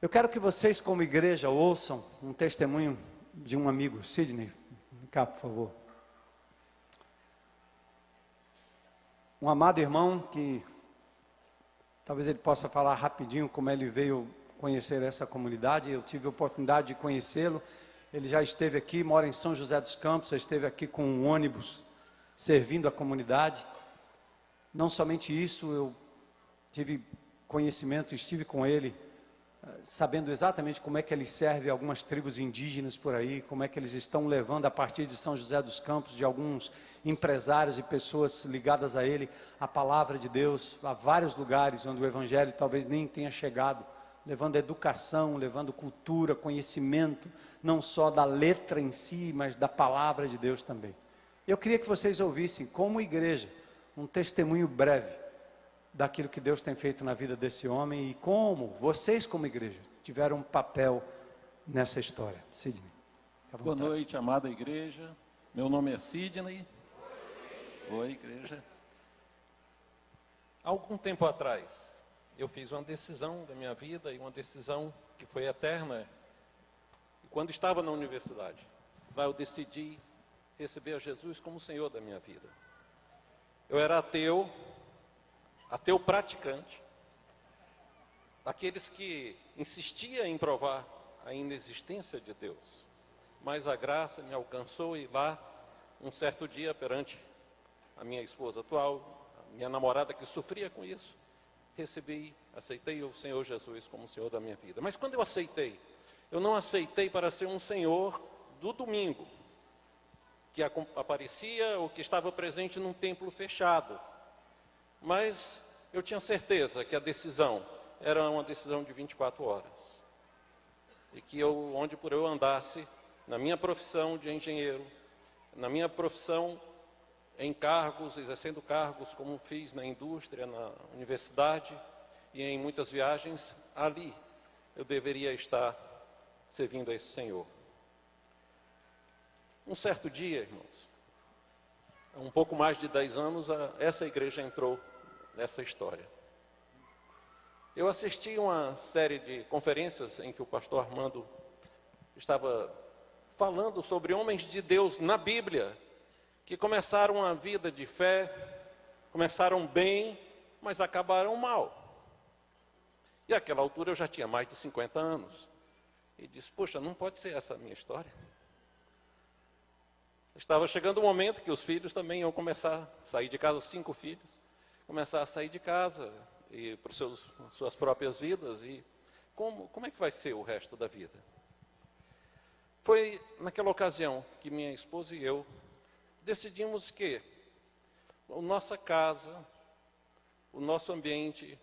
Eu quero que vocês, como igreja, ouçam um testemunho de um amigo. Sidney, vem cá, por favor. Um amado irmão que talvez ele possa falar rapidinho como ele veio conhecer essa comunidade. Eu tive a oportunidade de conhecê-lo. Ele já esteve aqui, mora em São José dos Campos, já esteve aqui com um ônibus servindo a comunidade. Não somente isso, eu tive conhecimento, estive com ele, sabendo exatamente como é que ele serve algumas tribos indígenas por aí, como é que eles estão levando a partir de São José dos Campos, de alguns empresários e pessoas ligadas a ele, a palavra de Deus, a vários lugares onde o evangelho talvez nem tenha chegado, levando educação, levando cultura, conhecimento, não só da letra em si, mas da palavra de Deus também. Eu queria que vocês ouvissem, como igreja, um testemunho breve daquilo que Deus tem feito na vida desse homem e como vocês, como igreja, tiveram um papel nessa história. Sidney, fica à vontade. Boa noite, amada igreja. Meu nome é Sidney. Oi, igreja. Há algum tempo atrás, eu fiz uma decisão da minha vida, e uma decisão que foi eterna. Quando estava na universidade, lá eu decidi receber a Jesus como Senhor da minha vida. Eu era ateu praticante, daqueles que insistia em provar a inexistência de Deus. Mas a graça me alcançou e lá, um certo dia, perante a minha esposa atual, a minha namorada que sofria com isso, aceitei o Senhor Jesus como Senhor da minha vida. Mas quando eu não aceitei para ser um Senhor do domingo, que aparecia ou que estava presente num templo fechado. Mas eu tinha certeza que a decisão era uma decisão de 24 horas. E que onde por eu andasse, na minha profissão de engenheiro, na minha profissão em cargos, exercendo cargos como fiz na indústria, na universidade e em muitas viagens, ali eu deveria estar servindo a esse Senhor. Um certo dia, irmãos, há um pouco mais de 10 anos, essa igreja entrou nessa história. Eu assisti uma série de conferências em que o pastor Armando estava falando sobre homens de Deus na Bíblia, que começaram uma vida de fé, começaram bem, mas acabaram mal. E àquela altura eu já tinha mais de 50 anos. E disse, puxa, não pode ser essa a minha história. Estava chegando o momento que os filhos também iam começar a sair de casa, 5 filhos, começar a sair de casa e para suas próprias vidas. E como é que vai ser o resto da vida? Foi naquela ocasião que minha esposa e eu decidimos que a nossa casa, o nosso ambiente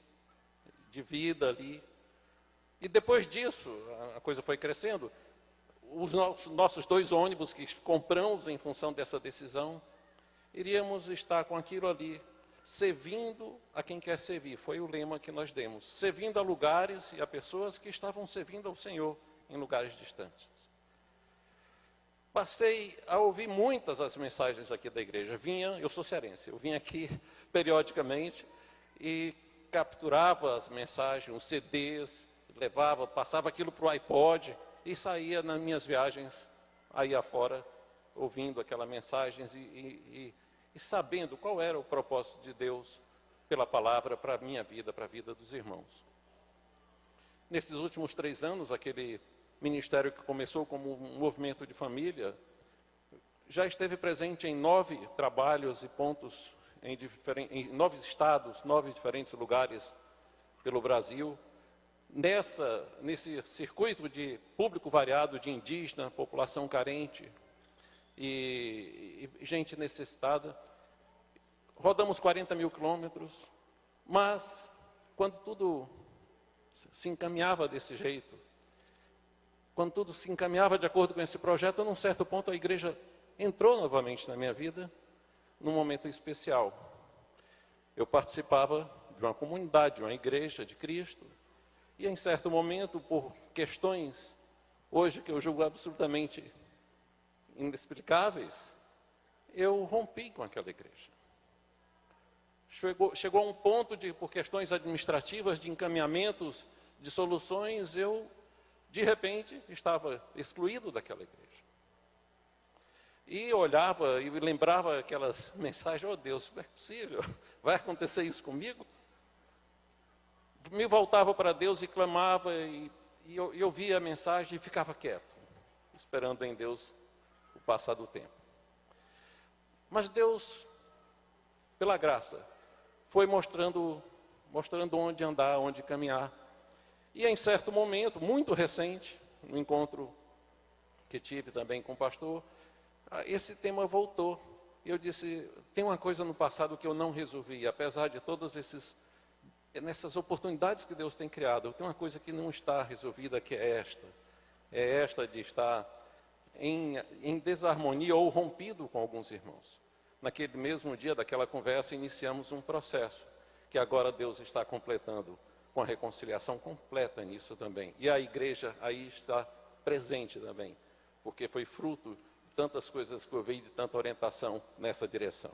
de vida ali, e depois disso, a coisa foi crescendo, os nossos 2 ônibus que compramos em função dessa decisão, iríamos estar com aquilo ali, servindo a quem quer servir. Foi o lema que nós demos, servindo a lugares e a pessoas que estavam servindo ao Senhor em lugares distantes. Passei a ouvir muitas as mensagens aqui da igreja. Eu sou cearense, eu vinha aqui periodicamente e capturava as mensagens, os CDs, passava aquilo para o iPod e saía nas minhas viagens aí afora, ouvindo aquelas mensagens e sabendo qual era o propósito de Deus pela palavra para a minha vida, para a vida dos irmãos. Nesses últimos 3 anos, aquele ministério que começou como um movimento de família, já esteve presente em 9 trabalhos e pontos em 9 estados, 9 diferentes lugares pelo Brasil. Nesse circuito de público variado de indígena, população carente e gente necessitada, rodamos 40 mil quilômetros, mas quando tudo se encaminhava desse jeito, quando tudo se encaminhava de acordo com esse projeto, num certo ponto a igreja entrou novamente na minha vida, num momento especial. Eu participava de uma comunidade, de uma igreja de Cristo, e em certo momento, por questões, hoje que eu julgo absolutamente inexplicáveis, eu rompi com aquela igreja. Chegou a um ponto por questões administrativas, de encaminhamentos de soluções, eu, de repente, estava excluído daquela igreja. E olhava e lembrava aquelas mensagens: oh Deus, não é possível, vai acontecer isso comigo? Me voltava para Deus e clamava, e eu via a mensagem e ficava quieto, esperando em Deus o passar do tempo. Mas Deus, pela graça, foi mostrando onde andar, onde caminhar. E em certo momento, muito recente, no encontro que tive também com o pastor, esse tema voltou. E eu disse: tem uma coisa no passado que eu não resolvi, apesar de todas nessas oportunidades que Deus tem criado, tem uma coisa que não está resolvida, que é esta de estar em desarmonia ou rompido com alguns irmãos. Naquele mesmo dia daquela conversa, iniciamos um processo que agora Deus está completando com a reconciliação completa nisso também. E a igreja aí está presente também, porque foi fruto de tantas coisas que eu vi, de tanta orientação nessa direção.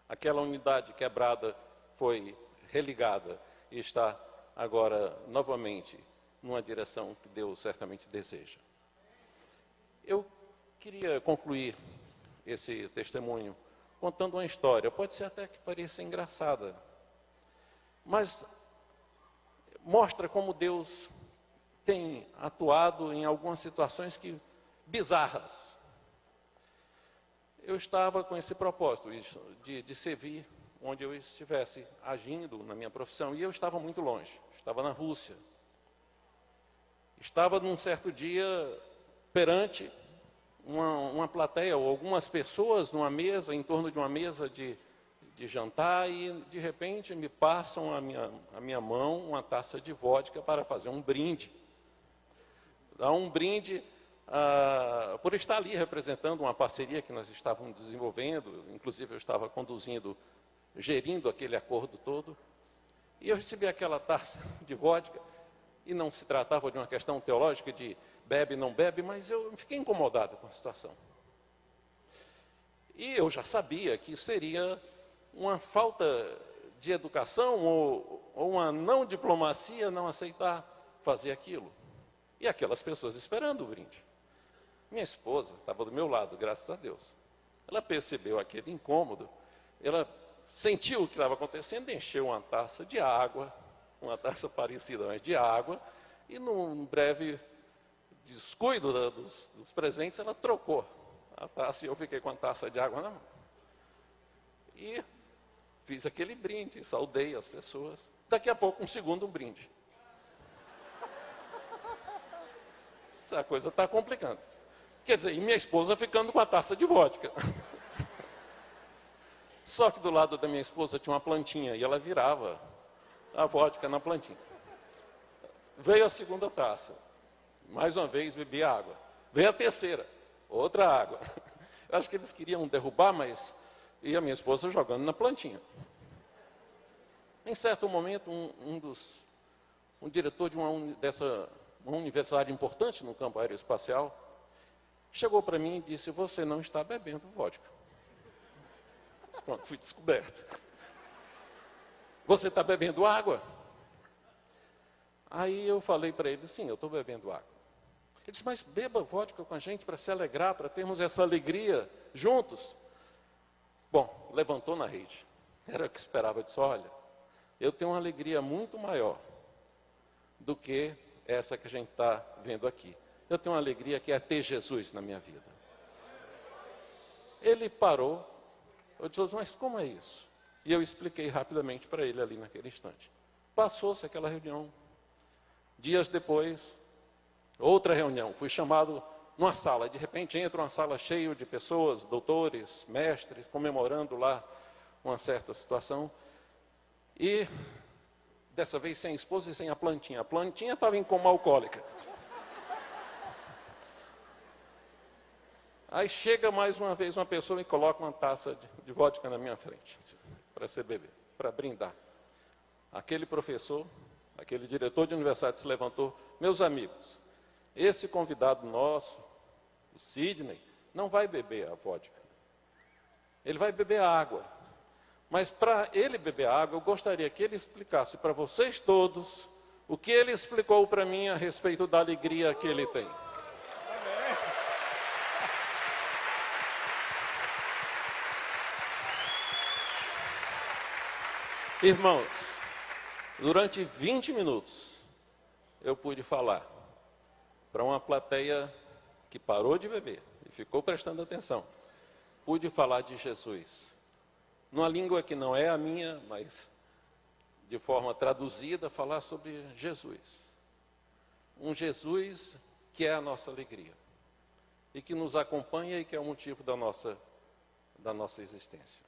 Aquela unidade quebrada foi religada e está agora novamente numa direção que Deus certamente deseja. Eu queria concluir esse testemunho contando uma história. Pode ser até que pareça engraçada, mas mostra como Deus tem atuado em algumas situações bizarras. Eu estava com esse propósito de servir onde eu estivesse agindo na minha profissão, e eu estava muito longe, estava na Rússia. Estava num certo dia perante uma plateia, ou algumas pessoas numa mesa, em torno de uma mesa de jantar, e de repente me passam a minha mão uma taça de vodka para fazer um brinde. Dá um brinde por estar ali representando uma parceria que nós estávamos desenvolvendo, inclusive eu estava gerindo aquele acordo todo, e eu recebi aquela taça de vodka, e não se tratava de uma questão teológica de bebe, não bebe, mas eu fiquei incomodado com a situação. E eu já sabia que seria uma falta de educação ou uma não diplomacia não aceitar fazer aquilo. E aquelas pessoas esperando o brinde. Minha esposa estava do meu lado, graças a Deus. Ela percebeu aquele incômodo, ela sentiu o que estava acontecendo, encheu uma taça de água, uma taça parecida, mas de água, e num breve descuido dos presentes, ela trocou a taça e eu fiquei com a taça de água na mão. E fiz aquele brinde, saudei as pessoas. Daqui a pouco, um segundo brinde. Essa coisa está complicando. Quer dizer, e minha esposa ficando com a taça de vodka. Só que do lado da minha esposa tinha uma plantinha e ela virava a vodka na plantinha. Veio a segunda taça. Mais uma vez bebi água. Veio a terceira. Outra água. Acho que eles queriam derrubar, mas... E a minha esposa jogando na plantinha. Em certo momento, um diretor de uma universidade importante no campo aeroespacial chegou para mim e disse: você não está bebendo vodka. Mas pronto, fui descoberto. Você está bebendo água? Aí eu falei para ele: sim, eu estou bebendo água. Ele disse: mas beba vodka com a gente para se alegrar, para termos essa alegria juntos. Bom, levantou na rede. Era o que esperava. Eu disse: olha, eu tenho uma alegria muito maior do que essa que a gente está vendo aqui. Eu tenho uma alegria que é ter Jesus na minha vida. Ele parou. Eu disse: mas como é isso? E eu expliquei rapidamente para ele ali naquele instante. Passou-se aquela reunião. Dias depois, outra reunião. Fui chamado numa sala. De repente entra uma sala cheia de pessoas, doutores, mestres, comemorando lá uma certa situação. E dessa vez sem a esposa e sem a plantinha. A plantinha estava em coma alcoólica. Aí chega mais uma vez uma pessoa e coloca uma taça de vodka na minha frente, assim, para ser beber, para brindar. Aquele professor, aquele diretor de universidade se levantou: meus amigos, esse convidado nosso, o Sidney, não vai beber a vodka. Ele vai beber a água. Mas para ele beber a água, eu gostaria que ele explicasse para vocês todos o que ele explicou para mim a respeito da alegria que ele tem. Irmãos, durante 20 minutos eu pude falar para uma plateia que parou de beber e ficou prestando atenção. Pude falar de Jesus, numa língua que não é a minha, mas de forma traduzida, falar sobre Jesus. Um Jesus que é a nossa alegria e que nos acompanha e que é o motivo da nossa existência.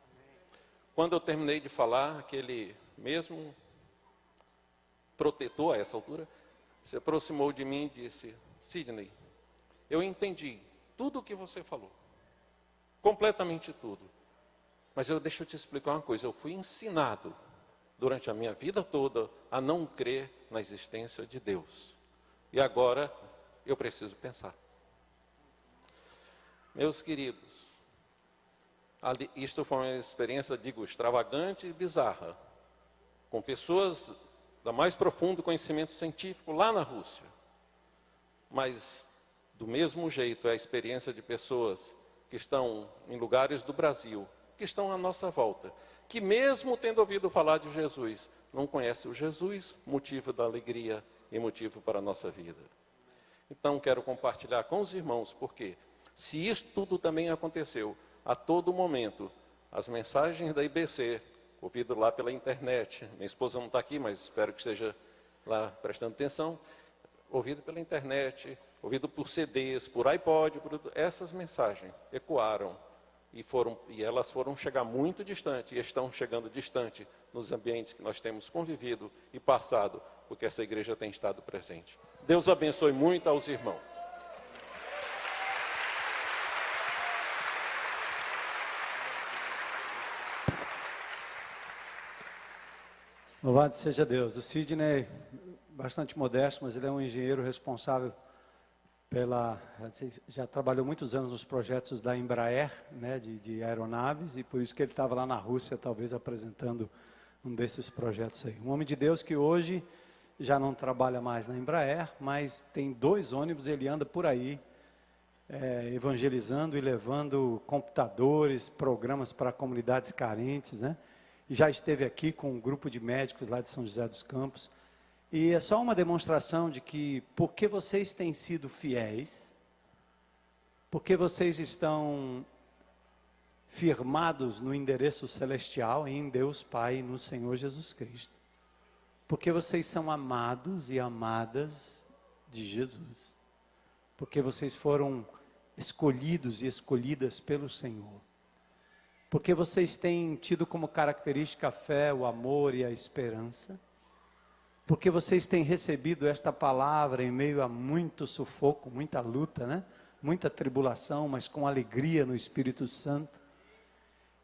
Quando eu terminei de falar, aquele mesmo protetor, a essa altura, se aproximou de mim e disse: Sidney, eu entendi tudo o que você falou, completamente tudo, mas deixa eu te explicar uma coisa, eu fui ensinado durante a minha vida toda a não crer na existência de Deus, e agora eu preciso pensar. Meus queridos, isto foi uma experiência, digo, extravagante e bizarra, com pessoas da mais profundo conhecimento científico lá na Rússia. Mas, do mesmo jeito, é a experiência de pessoas que estão em lugares do Brasil, que estão à nossa volta, que mesmo tendo ouvido falar de Jesus, não conhecem o Jesus, motivo da alegria e motivo para a nossa vida. Então, quero compartilhar com os irmãos, porque se isso tudo também aconteceu, a todo momento, as mensagens da IBC, ouvido lá pela internet, minha esposa não está aqui, mas espero que esteja lá prestando atenção, ouvido pela internet, ouvido por CDs, por iPod, essas mensagens ecoaram e elas foram chegar muito distante e estão chegando distante nos ambientes que nós temos convivido e passado, porque essa igreja tem estado presente. Deus abençoe muito aos irmãos. Louvado seja Deus. O Sidney, bastante modesto, mas ele é um engenheiro responsável já trabalhou muitos anos nos projetos da Embraer, né, de aeronaves, e por isso que ele estava lá na Rússia, talvez apresentando um desses projetos aí. Um homem de Deus que hoje já não trabalha mais na Embraer, mas tem 2 ônibus, ele anda por aí, evangelizando e levando computadores, programas para comunidades carentes, né? Já esteve aqui com um grupo de médicos lá de São José dos Campos. E é só uma demonstração de que, porque vocês têm sido fiéis, porque vocês estão firmados no endereço celestial, em Deus Pai e no Senhor Jesus Cristo, porque vocês são amados e amadas de Jesus, porque vocês foram escolhidos e escolhidas pelo Senhor, porque vocês têm tido como característica a fé, o amor e a esperança, porque vocês têm recebido esta palavra em meio a muito sufoco, muita luta, né? Muita tribulação, mas com alegria no Espírito Santo,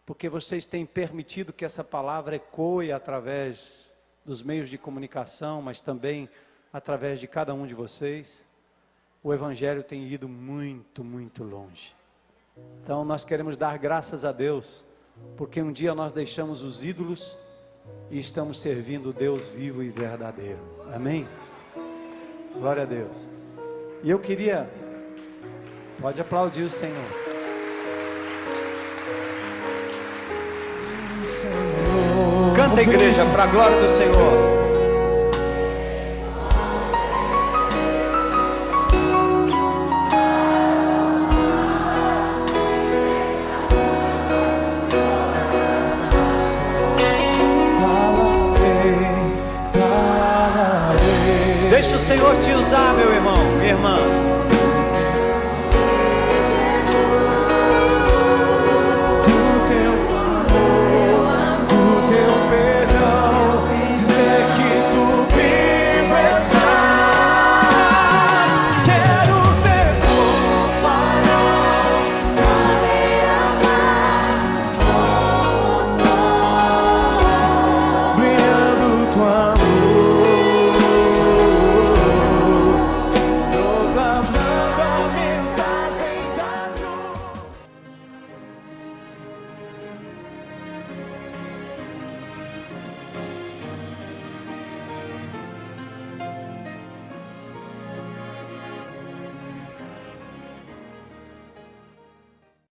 porque vocês têm permitido que essa palavra ecoe através dos meios de comunicação, mas também através de cada um de vocês. O Evangelho tem ido muito, muito longe. Então nós queremos dar graças a Deus, porque um dia nós deixamos os ídolos e estamos servindo o Deus vivo e verdadeiro. Amém? Glória a Deus. E eu queria, pode aplaudir o Senhor. Canta, igreja, para a glória do Senhor. Deixa o Senhor te usar, meu irmão, minha irmã.